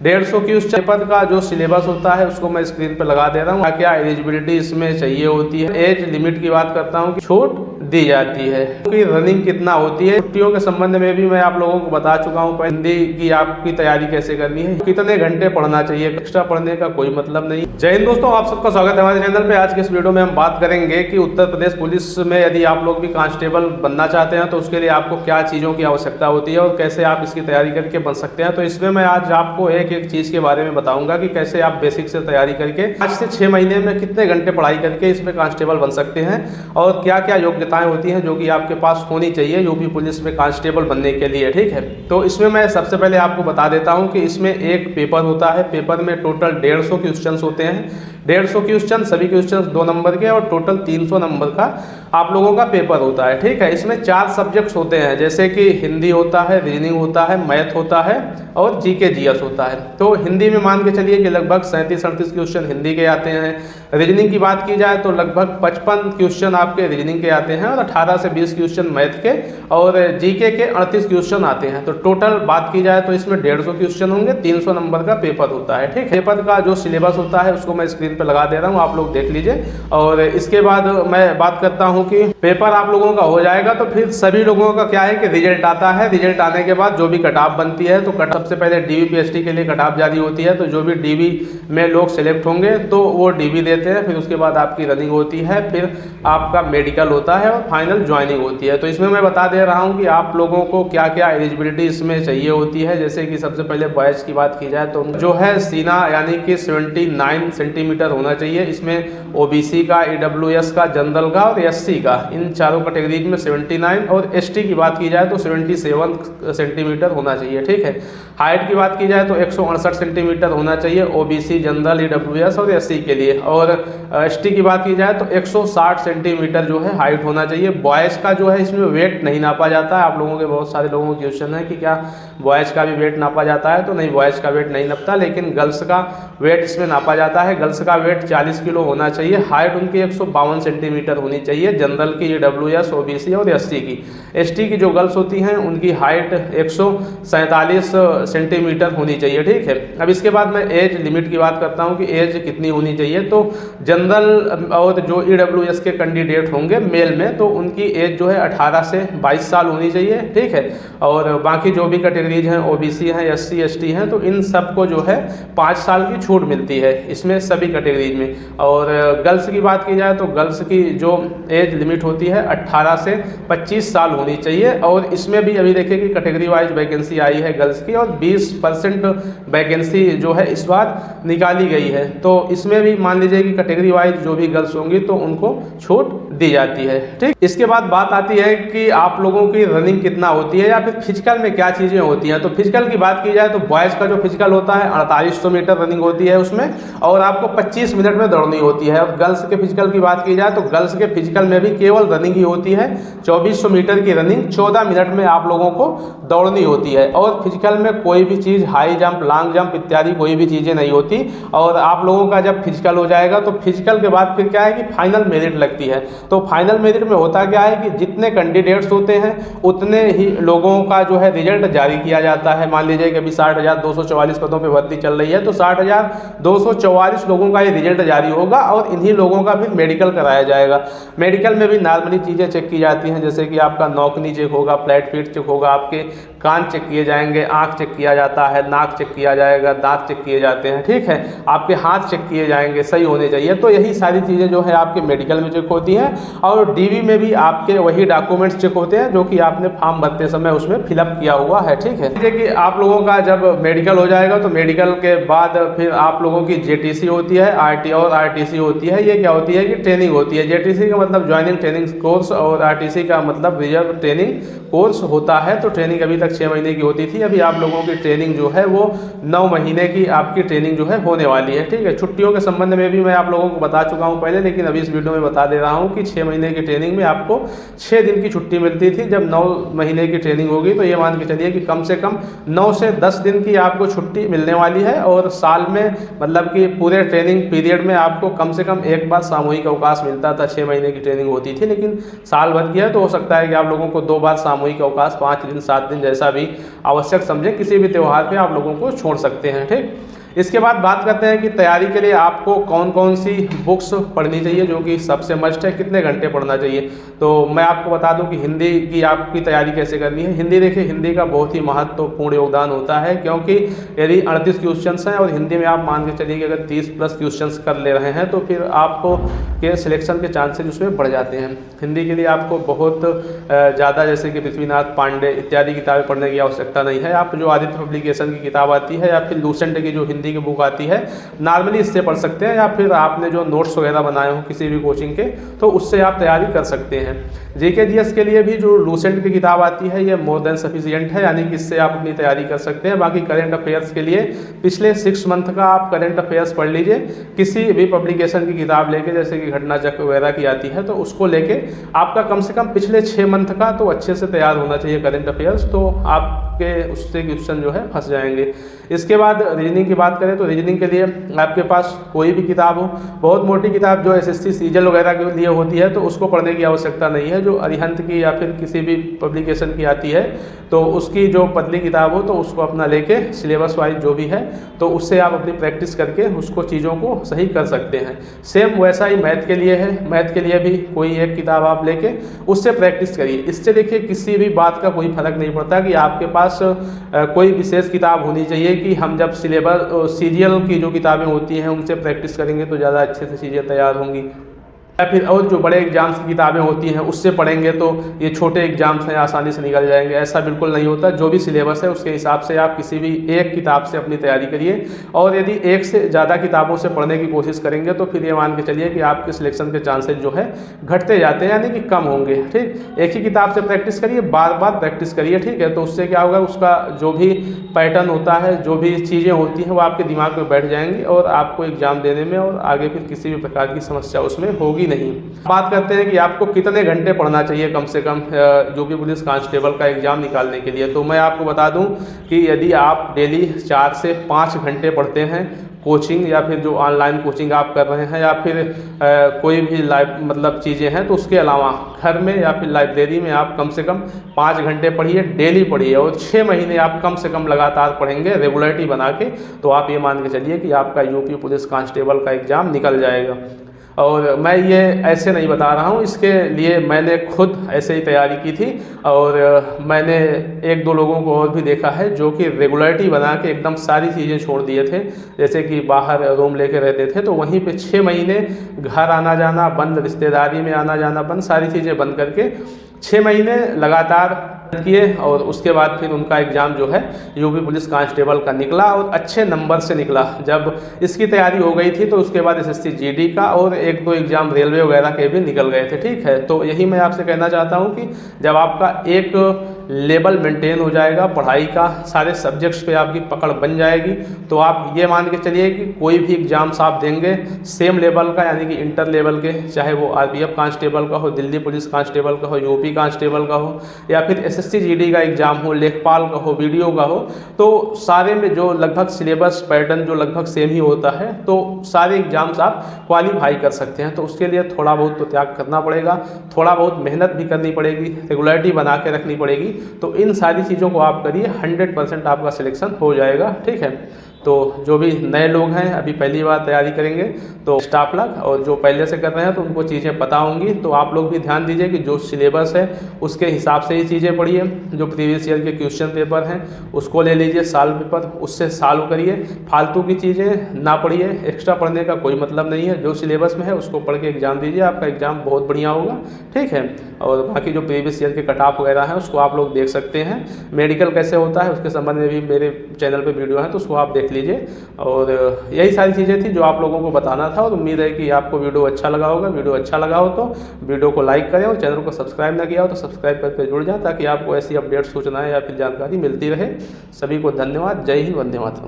150 question paper का जो syllabus होता है उसको मैं स्क्रीन पर लगा दे रहा हूँ। क्या एलिजिबिलिटी इसमें चाहिए होती है, एज लिमिट की बात करता हूँ कि छूट दी जाती है कि रनिंग कितना होती है। छुट्टियों के संबंध में भी मैं आप लोगों को बता चुका हूँ। हिंदी की आपकी तैयारी कैसे करनी है, कितने घंटे पढ़ना चाहिए, एक्स्ट्रा पढ़ने का कोई मतलब नहीं। जय हिंद दोस्तों, आप सबका स्वागत है हमारे चैनल पे। आज के इस वीडियो में हम बात करेंगे कि उत्तर प्रदेश पुलिस में यदि आप लोग भी कांस्टेबल बनना चाहते हैं तो उसके लिए आपको क्या चीज़ों की आवश्यकता होती है और कैसे आप इसकी तैयारी करके बन सकते हैं। तो इसमें मैं आज आपको एक एक चीज़ के बारे में बताऊंगा कि कैसे आप बेसिक से तैयारी करके 5 से 6 महीने में कितने घंटे पढ़ाई करके इसमें कांस्टेबल बन सकते हैं और क्या क्या योग्यताएं होती हैं जो कि आपके पास होनी चाहिए यूपी पुलिस में कांस्टेबल बनने के लिए। ठीक है, तो इसमें मैं सबसे पहले आपको बता देता हूं कि इसमें एक पेपर होता है। पेपर में टोटल 150 क्वेश्चन होते हैं। 150 क्वेश्चन, सभी क्वेश्चन 2 नंबर के और टोटल 300 नंबर का आप लोगों का पेपर होता है। ठीक है, इसमें 4 सब्जेक्ट्स होते हैं जैसे कि हिंदी होता है, रीजनिंग होता है, मैथ होता है और जीके जीएस होता है। तो हिंदी में मान के चलिए कि लगभग 37-38 क्वेश्चन हिंदी के आते हैं। रीजनिंग की बात की जाए तो लगभग 55 क्वेश्चन आपके रीजनिंग के आते हैं और 18 से 20 क्वेश्चन मैथ के और जीके के 38 क्वेश्चन आते हैं। तो टोटल बात की जाए तो इसमें 150 क्वेश्चन होंगे, 300 नंबर का पेपर होता है। ठीक है, पेपर का जो सिलेबस होता है उसको मैं स्क्रीन पर लगा दे रहा हूँ, आप लोग देख लीजिए। और इसके बाद मैं बात करता हूँ कि पेपर आप लोगों का हो जाएगा तो फिर सभी लोगों का क्या है कि रिजल्ट आता है। रिजल्ट आने के बाद जो भी कट ऑफ बनती है तो सबसे पहले डीवी पीएचडी के लिए कट ऑफ जारी होती है। तो जो भी डीवी में लोग सिलेक्ट होंगे तो वो डीवी देते हैं। फिर उसके बाद आपकी रनिंग होती है, फिर आपका मेडिकल होता है और फाइनल ज्वाइनिंग होती है। तो इसमें मैं बता दे रहा हूँ कि आप लोगों को क्या क्या एलिजिबिलिटी इसमें चाहिए होती है। जैसे कि सबसे पहले बॉयज़ की बात की जाए तो जो है सीना यानी कि 79 सेंटीमीटर होना चाहिए। इसमें ओबीसी का, ईडब्ल्यूएस का, जनरल का और एससी का, इन चारों कैटेगरीज में 79 और एसटी की बात की जाए तो 77 सेंटीमीटर होना चाहिए। ठीक है, हाइट की बात की जाए तो 168 सेंटीमीटर होना चाहिए ओबीसी, जनरल, ईडब्ल्यूएस और एससी के लिए। और एसटी की बात की जाए तो 160 सेंटीमीटर जो है हाइट होना चाहिए। बॉयज़ का जो है इसमें वेट नहीं नापा जाता है। आप लोगों के बहुत सारे लोगों को क्वेश्चन है कि क्या बॉयज़ का भी वेट नापा जाता है, तो नहीं, बॉयज़ का वेट नहीं नापता, लेकिन गर्ल्स का वेट इसमें नापा जाता है। गर्ल्स का वेट 40 किलो होना चाहिए। हाइट उनकी 152 सेंटीमीटर होनी चाहिए। जनरल की, ईडब्ल्यूएस, ओबीसी और एससी की। एसटी की जो गर्ल्स होती हैं उनकी हाइट 147 सेंटीमीटर होनी चाहिए। ठीक है, अब इसके बाद मैं एज लिमिट की बात करता हूं कि एज कितनी होनी चाहिए। तो जनरल और जो ईडब्ल्यूएस के कैंडिडेट होंगे मेल में तो उनकी एज जो है 18 से 22 साल होनी चाहिए। ठीक है, और बाकी जो भी कैटेगरीज हैं, ओबीसी हैं, एससी एसटी हैं, तो इन सबको जो है 5 साल की छूट मिलती है इसमें सभी कैटेगरीज में। और गर्ल्स की बात की जाए तो गर्ल्स की जो एज लिमिट होती है 18 से 25 साल होनी चाहिए। और इसमें भी अभी देखिए कि कैटेगरी वाइज वैकेंसी आई है गर्ल्स की और 20% वैकेंसी जो है इस बार निकाली गई है। तो इसमें भी मान लीजिए कि कैटेगरी वाइज जो भी गर्ल्स होंगी तो उनको छूट दी जाती है। ठीक, इसके बाद बात आती है कि आप लोगों की रनिंग कितना होती है या फिर फिजिकल में क्या चीज़ें होती हैं। तो फिजिकल की बात की जाए तो बॉयज़ का जो फिजिकल होता है 4800 मीटर रनिंग होती है उसमें और आपको 25 मिनट में दौड़नी होती है। और गर्ल्स के फिजिकल की बात की जाए तो गर्ल्स के फिजिकल में भी केवल रनिंग ही होती है। 2400 मीटर की रनिंग 14 मिनट में आप लोगों को दौड़नी होती है। और फिजिकल में कोई भी चीज़ हाई जंप, लॉन्ग जंप इत्यादि कोई भी चीज़ें नहीं होती। और आप लोगों का जब फिजिकल हो जाएगा तो फिजिकल के बाद फिर क्या है कि फाइनल मेरिट लगती है। तो फाइनल मेरिट में होता क्या है कि जितने कैंडिडेट्स होते हैं उतने ही लोगों का जो है रिजल्ट जारी किया जाता है। मान लीजिए कि अभी 60,244 पदों पर भर्ती चल रही है तो 60,244 लोगों का ये रिजल्ट जारी होगा और इन्हीं लोगों का फिर मेडिकल कराया जाएगा। मेडिकल में भी नॉर्मली चीज़ें चेक की जाती हैं जैसे कि आपका नौकनी चेक होगा, फ्लैट फीट चेक होगा, आपके कान चेक किए जाएंगे, आँख चेक किया जाता है, नाक चेक किया जाएगा, दांत चेक किए जाते हैं। ठीक है, आपके हाथ चेक किए जाएंगे, सही होने चाहिए। तो यही सारी चीज़ें जो है आपके मेडिकल में चेक होती हैं। और डीवी में भी आपके वही डॉक्यूमेंट्स चेक होते हैं जो कि आपने फॉर्म भरते समय उसमें फिलअप किया हुआ है। ठीक है, जैसे कि आप लोगों का जब मेडिकल हो जाएगा तो मेडिकल के बाद फिर आप लोगों की जेटीसी होती है, आरटी और आरटीसी होती है। ये क्या होती है कि ट्रेनिंग होती है। जेटीसी का मतलब ज्वाइनिंग ट्रेनिंग कोर्स और आरटीसी का मतलब रिजर्व ट्रेनिंग कोर्स होता है। तो ट्रेनिंग अभी तक 6 महीने की होती थी, अभी आप लोगों की ट्रेनिंग जो है वो 9 महीने की आपकी ट्रेनिंग जो है होने वाली है। ठीक है, छुट्टियों के संबंध में भी मैं आप लोगों को बता चुका हूँ पहले, लेकिन अभी इस वीडियो में बता दे रहा हूँ कि 6 महीने की ट्रेनिंग में आपको 6 दिन की छुट्टी मिलती थी। जब 9 महीने की ट्रेनिंग होगी तो ये मान के चलिए कि कम से कम 9 से 10 दिन की आपको छुट्टी मिलने वाली है। और साल में मतलब कि पूरे ट्रेनिंग ट्रेनिंग पीरियड में आपको कम से कम एक बार सामूहिक अवकाश मिलता था, 6 महीने की ट्रेनिंग होती थी, लेकिन साल भर की है तो हो सकता है कि आप लोगों को 2 बार सामूहिक अवकाश 5 दिन 7 दिन जैसा भी आवश्यक समझे किसी भी त्यौहार पे आप लोगों को छोड़ सकते हैं। ठीक, इसके बाद बात करते हैं कि तैयारी के लिए आपको कौन कौन सी बुक्स पढ़नी चाहिए, जो कि सबसे मस्ट है, कितने घंटे पढ़ना चाहिए। तो मैं आपको बता दूं कि हिंदी की आपकी तैयारी कैसे करनी है। हिंदी देखिए, हिंदी का बहुत ही महत्वपूर्ण योगदान होता है, क्योंकि यदि 38 क्वेश्चंस हैं और हिंदी में आप मान के चलिए कि अगर 30 प्लस क्वेश्चंस कर ले रहे हैं तो फिर आपको के सिलेक्शन के चांसेज उसमें बढ़ जाते हैं। हिंदी के लिए आपको बहुत ज़्यादा जैसे कि पृथ्वीनाथ पांडे इत्यादि किताबें पढ़ने की आवश्यकता नहीं है। आप जो आदित्य पब्लिकेशन की किताब आती है या फिर लूसेंट की जो हिंदी की बुक आती है, नॉर्मली इससे पढ़ सकते हैं, या फिर आपने जो नोट्स वगैरह बनाए हो किसी भी कोचिंग के तो उससे आप तैयारी कर सकते हैं। जीके जीएस के लिए भी जो लूसेंट की किताब आती है ये मोर देन सफिशिएंट है, यानी कि इससे आप अपनी तैयारी कर सकते हैं। बाकी करेंट अफेयर्स के लिए पिछले 6 मंथ का आप करेंट अफेयर्स पढ़ लीजिए, किसी भी पब्लिकेशन की किताब लेके, जैसे कि घटना चक्र वगैरह की आती है तो उसको लेके आपका कम से कम पिछले 6 मंथ का तो अच्छे से तैयार होना चाहिए करेंट अफेयर्स, तो आपके उससे क्वेश्चन जो है फंस जाएंगे। इसके बाद रीजनिंग की बात करें तो रीजनिंग के लिए आपके पास कोई भी किताब हो, बहुत मोटी किताब जो एसएससी सीजल वगैरह के लिए होती है तो उसको पढ़ने की आवश्यकता नहीं है। जो अरिहंत की या फिर किसी भी पब्लिकेशन की आती है तो उसकी जो पतली किताब हो तो उसको अपना लेके सिलेबस वाइज जो भी है तो उससे आप अपनी प्रैक्टिस करके उसको चीज़ों को सही कर सकते हैं। सेम वैसा ही मैथ के लिए है, मैथ के लिए भी कोई एक किताब आप लेके उससे प्रैक्टिस करिए। इससे देखिए किसी भी बात का कोई फर्क नहीं पड़ता कि आपके पास कोई विशेष किताब होनी चाहिए कि हम जब सिलेबस सीरियल की जो किताबें होती हैं उनसे प्रैक्टिस करेंगे तो ज़्यादा अच्छे से चीज़ें तैयार होंगी, या फिर और जो बड़े एग्जाम्स की किताबें होती हैं उससे पढ़ेंगे तो ये छोटे एग्जाम्स हैं आसानी से निकल जाएंगे। ऐसा बिल्कुल नहीं होता। जो भी सिलेबस है उसके हिसाब से आप किसी भी एक किताब से अपनी तैयारी करिए, और यदि एक से ज़्यादा किताबों से पढ़ने की कोशिश करेंगे तो फिर ये मान के चलिए कि आपके सिलेक्शन के चांसेस जो है घटते जाते हैं, यानी कि कम होंगे। ठीक, एक ही किताब से प्रैक्टिस करिए, बार बार प्रैक्टिस करिए, ठीक है, तो उससे क्या होगा, उसका जो भी पैटर्न होता है, जो भी चीज़ें होती हैं वो आपके दिमाग में बैठ जाएंगी और आपको एग्जाम देने में और आगे फिर किसी भी प्रकार की समस्या उसमें होगी नहीं। बात करते हैं कि आपको कितने घंटे पढ़ना चाहिए कम से कम यूपी पुलिस कांस्टेबल का एग्ज़ाम निकालने के लिए। तो मैं आपको बता दूं कि यदि आप डेली 4 से 5 घंटे पढ़ते हैं कोचिंग, या फिर जो ऑनलाइन कोचिंग आप कर रहे हैं, या फिर कोई भी लाइव मतलब चीज़ें हैं, तो उसके अलावा घर में या फिर लाइब्रेरी में आप कम से कम 5 घंटे पढ़िए, डेली पढ़िए, और 6 महीने आप कम से कम लगातार पढ़ेंगे रेगुलरिटी बना के, तो आप ये मान के चलिए कि आपका यूपी पुलिस कांस्टेबल का एग्ज़ाम निकल जाएगा। और मैं ये ऐसे नहीं बता रहा हूँ, इसके लिए मैंने खुद ऐसे ही तैयारी की थी, और मैंने 1-2 लोगों को और भी देखा है जो कि रेगुलरिटी बना के एकदम सारी चीज़ें छोड़ दिए थे। जैसे कि बाहर रूम लेके रहते थे तो वहीं पे 6 महीने घर आना जाना बंद, रिश्तेदारी में आना जाना बंद, सारी चीज़ें बंद करके 6 महीने लगातार किए, और उसके बाद फिर उनका एग्ज़ाम जो है यूपी पुलिस कांस्टेबल का निकला और अच्छे नंबर से निकला। जब इसकी तैयारी हो गई थी तो उसके बाद एसएससी जीडी का और 1-2 एग्ज़ाम रेलवे वगैरह के भी निकल गए थे। ठीक है, तो यही मैं आपसे कहना चाहता हूँ कि जब आपका एक लेवल मेंटेन हो जाएगा पढ़ाई का, सारे सब्जेक्ट्स पे आपकी पकड़ बन जाएगी, तो आप ये मान के चलिए कि कोई भी एग्ज़ाम्स आप देंगे सेम लेवल का, यानी कि इंटर लेवल के, चाहे वो आरपीएफ कांस्टेबल का हो, दिल्ली पुलिस कांस्टेबल का हो, यूपी कांस्टेबल का हो, या फिर एसएससी जीडी का एग्ज़ाम हो, लेखपाल का हो, वीडियो का हो, तो सारे में जो लगभग सिलेबस पैटर्न जो लगभग सेम ही होता है, तो सारे एग्ज़ाम्स आप क्वालिफाई कर सकते हैं। तो उसके लिए थोड़ा बहुत तो त्याग करना पड़ेगा, थोड़ा बहुत मेहनत भी करनी पड़ेगी, रेगुलरिटी बना के रखनी पड़ेगी। तो इन सारी चीज़ों को आप करिए, 100% आपका सिलेक्शन हो जाएगा। ठीक है, तो जो भी नए लोग हैं अभी पहली बार तैयारी करेंगे तो स्टाफ लग, और जो पहले से कर रहे हैं तो उनको चीज़ें पता होंगी, तो आप लोग भी ध्यान दीजिए कि जो सिलेबस है उसके हिसाब से ही चीज़ें पढ़िए। जो प्रीवियस ईयर के क्वेश्चन पेपर हैं उसको ले लीजिए, साल पेपर, उससे सॉल्व करिए, फालतू की चीज़ें ना पढ़िए, एक्स्ट्रा पढ़ने का कोई मतलब नहीं है। जो सिलेबस में है उसको पढ़ के एग्ज़ाम दीजिए, आपका एग्ज़ाम बहुत बढ़िया होगा। ठीक है, और बाकी जो प्रीवियस ईयर के कट ऑफ वगैरह हैं उसको आप लोग देख सकते हैं। मेडिकल कैसे होता है उसके संबंध में भी मेरे चैनल पर वीडियो है, तो उसको आप देख लीजिए। और यही सारी चीज़ें थी जो आप लोगों को बताना था, और उम्मीद है कि आपको वीडियो अच्छा लगा होगा। वीडियो अच्छा लगा हो तो वीडियो को लाइक करें, और चैनल को सब्सक्राइब ना किया हो तो सब्सक्राइब करके जुड़ जाएं, ताकि आपको ऐसी अपडेट सूचनाएं या फिर जानकारी मिलती रहे। सभी को धन्यवाद। जय हिंद, वंदे मातरम।